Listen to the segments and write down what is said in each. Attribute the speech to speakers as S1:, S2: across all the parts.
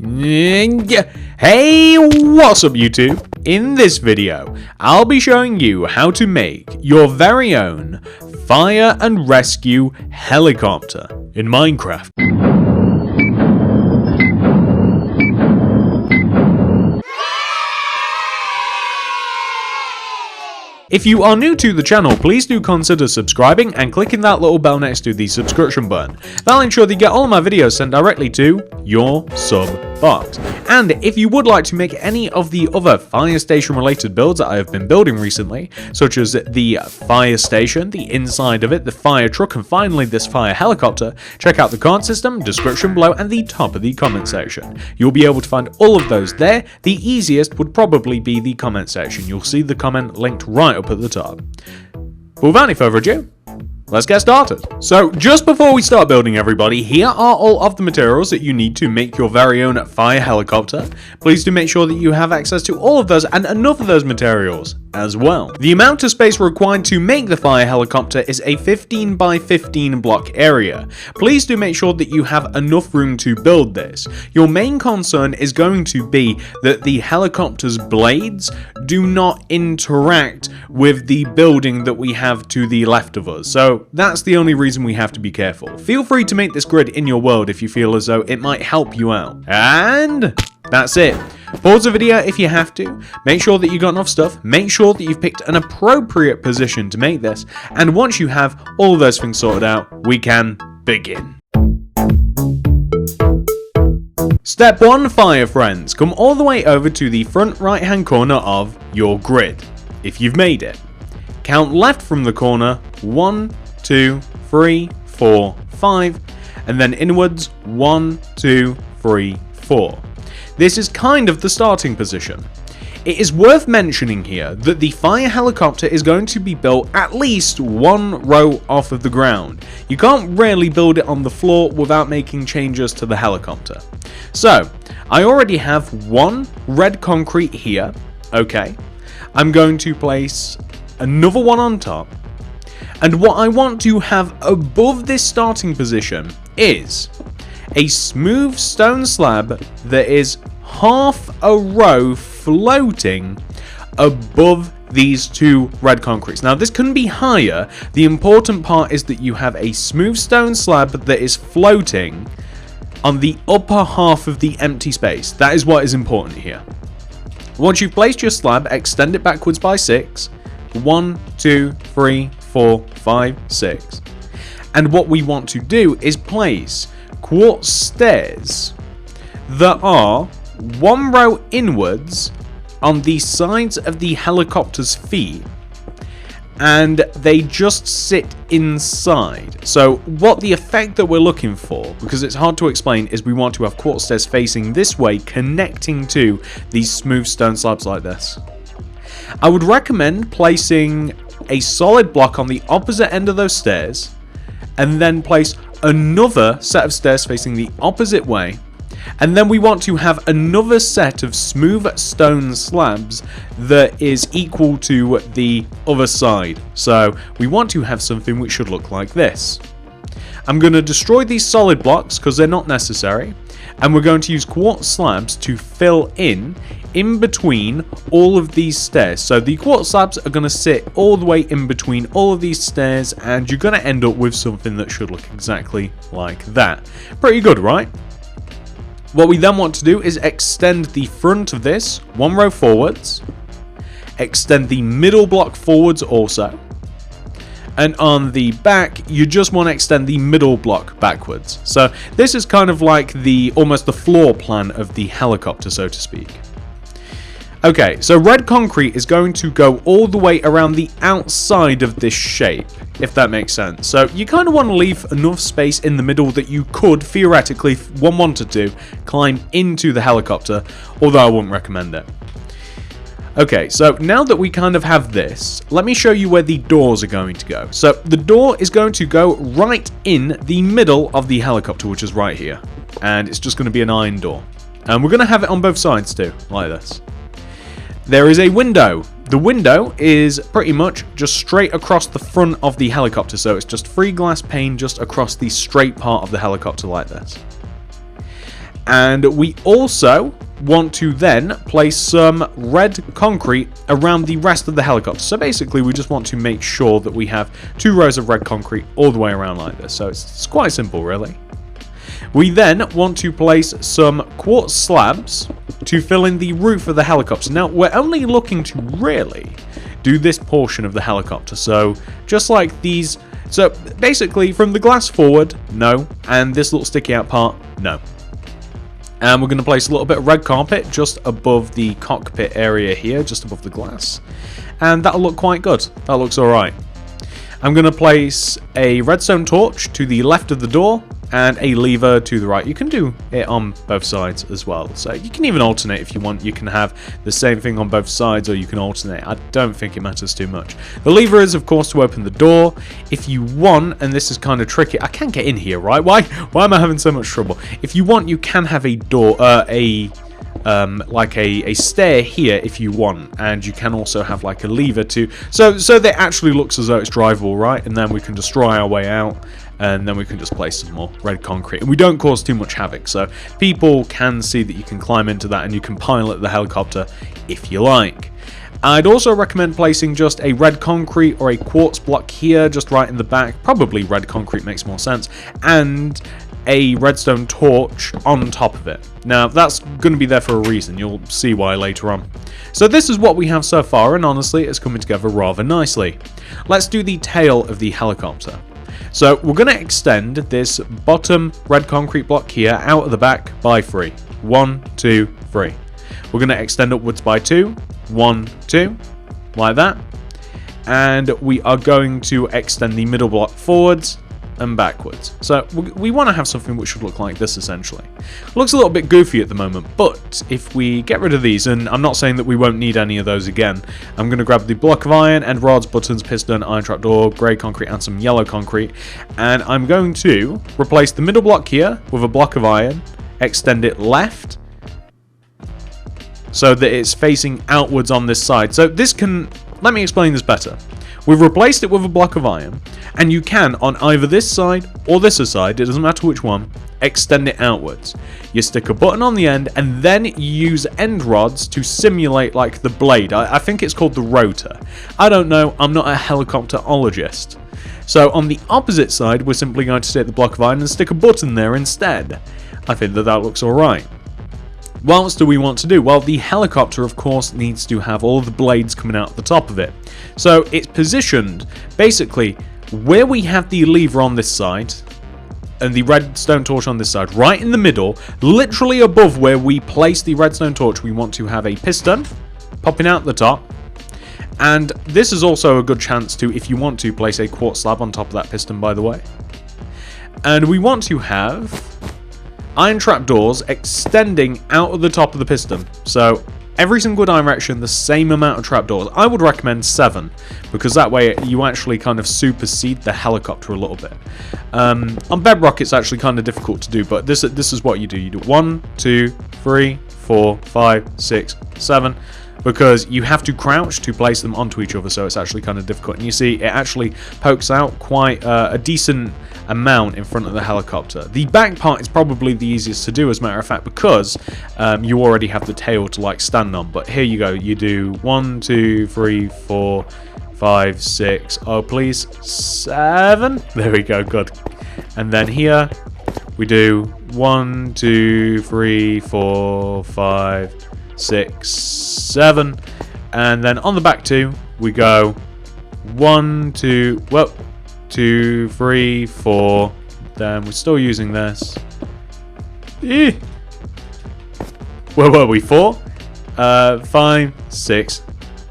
S1: Hey, what's up YouTube? In this video, I'll be showing you how to make your very own fire and rescue helicopter in Minecraft. If you are new to the channel, please do consider subscribing and clicking that little bell next to the subscription button. That'll ensure that you get all of my videos sent directly to your sub box. And if you would like to make any of the other fire station related builds that I have been building recently, such as the fire station, the inside of it, the fire truck, and finally this fire helicopter, check out the card system, description below, and the top of the comment section. You'll be able to find all of those there. The easiest would probably be the comment section. You'll see the comment linked right up at the top. But without any further ado, let's get started. So just before we start building, everybody, here are all of the materials that you need to make your very own fire helicopter. Please do make sure that you have access to all of those and enough of those materials as well. The amount of space required to make the fire helicopter is a 15 by 15 block area. Please do make sure that you have enough room to build this. Your main concern is going to be that the helicopter's blades do not interact with the building that we have to the left of us. So that's the only reason we have to be careful. Feel free to make this grid in your world if you feel as though it might help you out. And that's it. Pause the video if you have to. Make sure that you got enough stuff. Make sure that you've picked an appropriate position to make this. And once you have all of those things sorted out, we can begin. Step 1, fire friends. Come all the way over to the front right hand corner of your grid, if you've made it. Count left from the corner, 1, 2, 3, 4, 5, and then inwards, 1, 2, 3, 4. This is kind of the starting position. It is worth mentioning here that the fire helicopter is going to be built at least one row off of the ground. You can't really build it on the floor without making changes to the helicopter. So, I already have one red concrete here. Okay. I'm going to place another one on top. And what I want to have above this starting position is a smooth stone slab that is half a row floating above these two red concretes. Now this can be higher. The important part is that you have a smooth stone slab that is floating on the upper half of the empty space. That is what is important here. Once you've placed your slab, extend it backwards by 6. 1, 2, 3, 4, 5, 6. And what we want to do is place quartz stairs that are one row inwards on the sides of the helicopter's feet, and they just sit inside. So what the effect that we're looking for, because it's hard to explain, is we want to have quartz stairs facing this way, connecting to these smooth stone slabs like this. I would recommend placing a solid block on the opposite end of those stairs, and then place another set of stairs facing the opposite way. And then we want to have another set of smooth stone slabs that is equal to the other side. So we want to have something which should look like this. I'm going to destroy these solid blocks because they're not necessary. And we're going to use quartz slabs to fill in between all of these stairs. So the quartz slabs are going to sit all the way in between all of these stairs, and you're going to end up with something that should look exactly like that. Pretty good, right? What we then want to do is extend the front of this one row forwards, extend the middle block forwards also, and on the back you just want to extend the middle block backwards. So this is kind of like almost the floor plan of the helicopter, so to speak. Okay, so red concrete is going to go all the way around the outside of this shape, if that makes sense. So you kind of want to leave enough space in the middle that you could, theoretically, if one wanted to, climb into the helicopter, although I wouldn't recommend it. Okay, so now that we kind of have this, let me show you where the doors are going to go. So the door is going to go right in the middle of the helicopter, which is right here. And it's just going to be an iron door. And we're going to have it on both sides too, like this. There is a window. The window is pretty much just straight across the front of the helicopter, so it's just 3 glass pane just across the straight part of the helicopter like this. And we also want to then place some red concrete around the rest of the helicopter. So basically we just want to make sure that we have 2 rows of red concrete all the way around like this. So it's quite simple really. We then want to place some quartz slabs to fill in the roof of the helicopter. Now we're only looking to really do this portion of the helicopter. So just like these, so basically from the glass forward, no, and this little sticky out part, no. And we're going to place a little bit of red carpet just above the cockpit area here, just above the glass. And that'll look quite good. That looks alright. I'm going to place a redstone torch to the left of the door and a lever to the right. You can do it on both sides as well. So you can even alternate if you want. You can have the same thing on both sides or you can alternate. I don't think it matters too much. The lever is of course to open the door. If you want, and this is kind of tricky, I can't get in here, right? Why am I having so much trouble? If you want, you can have a door, like a stair here if you want, and you can also have like a lever too, so that it actually looks as though it's drivable, right? And then we can just dry our way out, and then we can just place some more red concrete, and we don't cause too much havoc, so people can see that you can climb into that and you can pilot the helicopter if you like. I'd also recommend placing just a red concrete or a quartz block here, just right in the back. Probably red concrete makes more sense, and a redstone torch on top of it. Now that's going to be there for a reason, you'll see why later on. So this is what we have so far, and honestly it's coming together rather nicely. Let's do the tail of the helicopter. So we're going to extend this bottom red concrete block here out of the back by 3. 1, 2, 3. We're going to extend upwards by 2. 1, 2, like that. And we are going to extend the middle block forwards and backwards. So we want to have something which should look like this essentially. It looks a little bit goofy at the moment, but if we get rid of these, and I'm not saying that we won't need any of those again, I'm going to grab the block of iron, end rods, buttons, piston, iron trapdoor, grey concrete and some yellow concrete, and I'm going to replace the middle block here with a block of iron, extend it left so that it's facing outwards on this side. So this can, let me explain this better. We've replaced it with a block of iron, and you can, on either this side or this side, it doesn't matter which one, extend it outwards. You stick a button on the end, and then you use end rods to simulate like the blade. I think it's called the rotor. I don't know, I'm not a helicopterologist. So on the opposite side, we're simply going to take the block of iron and stick a button there instead. I think that that looks alright. What else do we want to do? Well, the helicopter, of course, needs to have all of the blades coming out the top of it. So it's positioned, basically, where we have the lever on this side, and the redstone torch on this side, right in the middle, literally above where we place the redstone torch, we want to have a piston popping out the top. And this is also a good chance to, if you want to, place a quartz slab on top of that piston, by the way. And we want to have iron trapdoors extending out of the top of the piston. So every single direction, the same amount of trapdoors. I would recommend 7, because that way you actually kind of supersede the helicopter a little bit. On bedrock it's actually kind of difficult to do, but this is what you do. You do 1, 2, 3, 4, 5, 6, 7. Because you have to crouch to place them onto each other, so it's actually kind of difficult. And you see, it actually pokes out quite a decent amount in front of the helicopter. The back part is probably the easiest to do, as a matter of fact, because you already have the tail to like stand on. But here you go, you do 1, 2, 3, 4, 5, 6, oh please, 7. There we go, good. And then here we do 1, 2, 3, 4, 5, 6, 7, and then on the back 2 we go 1, 2, well, 2, 3, 4. Then we're still using this. Where were we? 4, 5, 6,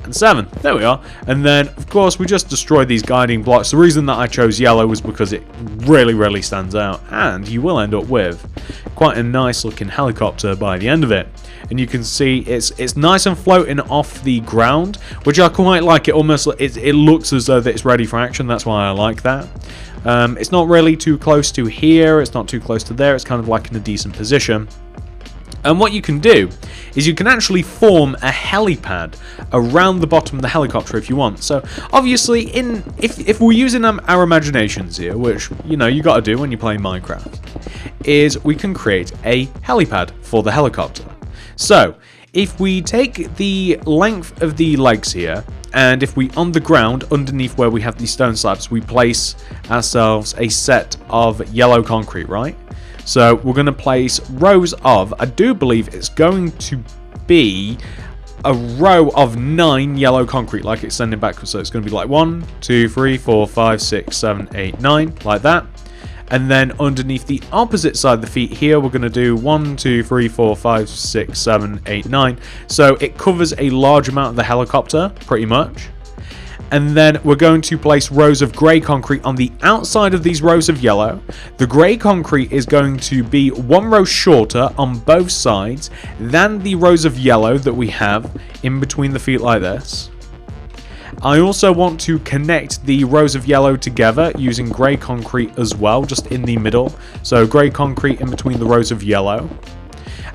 S1: and 7. There we are. And then of course we just destroyed these guiding blocks. The reason that I chose yellow was because it really stands out, and you will end up with quite a nice looking helicopter by the end of it. And you can see it's nice and floating off the ground, which I quite like. It almost it looks as though that it's ready for action. That's why I like that. It's not really too close to here. It's not too close to there. It's kind of like in a decent position. And what you can do is you can actually form a helipad around the bottom of the helicopter if you want. So obviously, if we're using our imaginations here, which you got to do when you play Minecraft, is we can create a helipad for the helicopter. So if we take the length of the legs here, and if we on the ground underneath where we have these stone slabs, we place ourselves a set of yellow concrete, right? So we're going to place rows of, I do believe it's going to be a row of 9 yellow concrete, like it's sending backwards. So it's going to be like 1, 2, 3, 4, 5, 6, 7, 8, 9, like that. And then underneath the opposite side of the feet here, we're going to do 1, 2, 3, 4, 5, 6, 7, 8, 9. So it covers a large amount of the helicopter, pretty much. And then we're going to place rows of grey concrete on the outside of these rows of yellow. The grey concrete is going to be 1 row shorter on both sides than the rows of yellow that we have in between the feet like this. I also want to connect the rows of yellow together using grey concrete as well, just in the middle. So grey concrete in between the rows of yellow.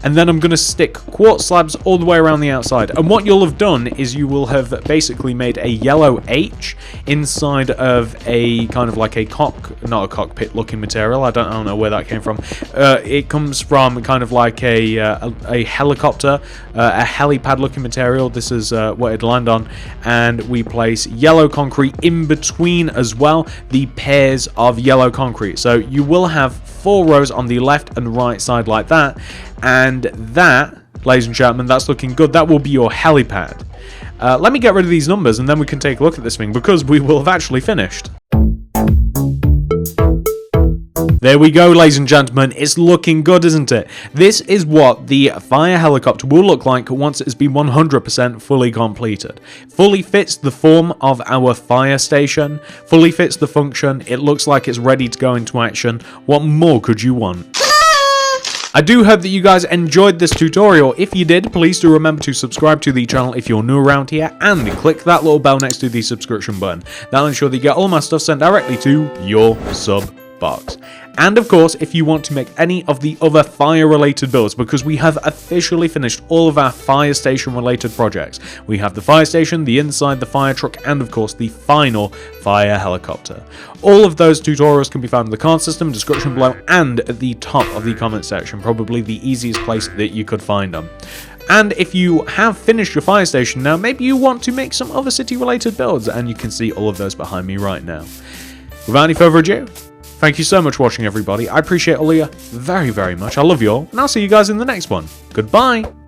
S1: And then I'm going to stick quartz slabs all the way around the outside. And what you'll have done is you will have basically made a yellow H inside of a kind of like not a cockpit looking material. I don't know where that came from. It comes from kind of like a helicopter, a helipad looking material. This is what it'd land on. And we place yellow concrete in between as well, the pairs of yellow concrete. So you will have 4 rows on the left and right side like that. And that, ladies and gentlemen, that's looking good. That will be your helipad. Let me get rid of these numbers and then we can take a look at this thing, because we will have actually finished. There we go, ladies and gentlemen. It's looking good, isn't it? This is what the fire helicopter will look like once it's been 100% fully completed. Fully fits the form of our fire station, fully fits the function. It looks like it's ready to go into action. What more could you want? I do hope that you guys enjoyed this tutorial. If you did, please do remember to subscribe to the channel if you're new around here, and click that little bell next to the subscription button. That'll ensure that you get all my stuff sent directly to your sub box. And of course, if you want to make any of the other fire related builds, because we have officially finished all of our fire station related projects. We have the fire station, the inside, the fire truck, and of course the final fire helicopter. All of those tutorials can be found in the card system, description below, and at the top of the comment section. Probably the easiest place that you could find them. And if you have finished your fire station now, maybe you want to make some other city related builds, and you can see all of those behind me right now. Without any further ado, thank you so much for watching, everybody. I appreciate all of you very, very much. I love you all, and I'll see you guys in the next one. Goodbye!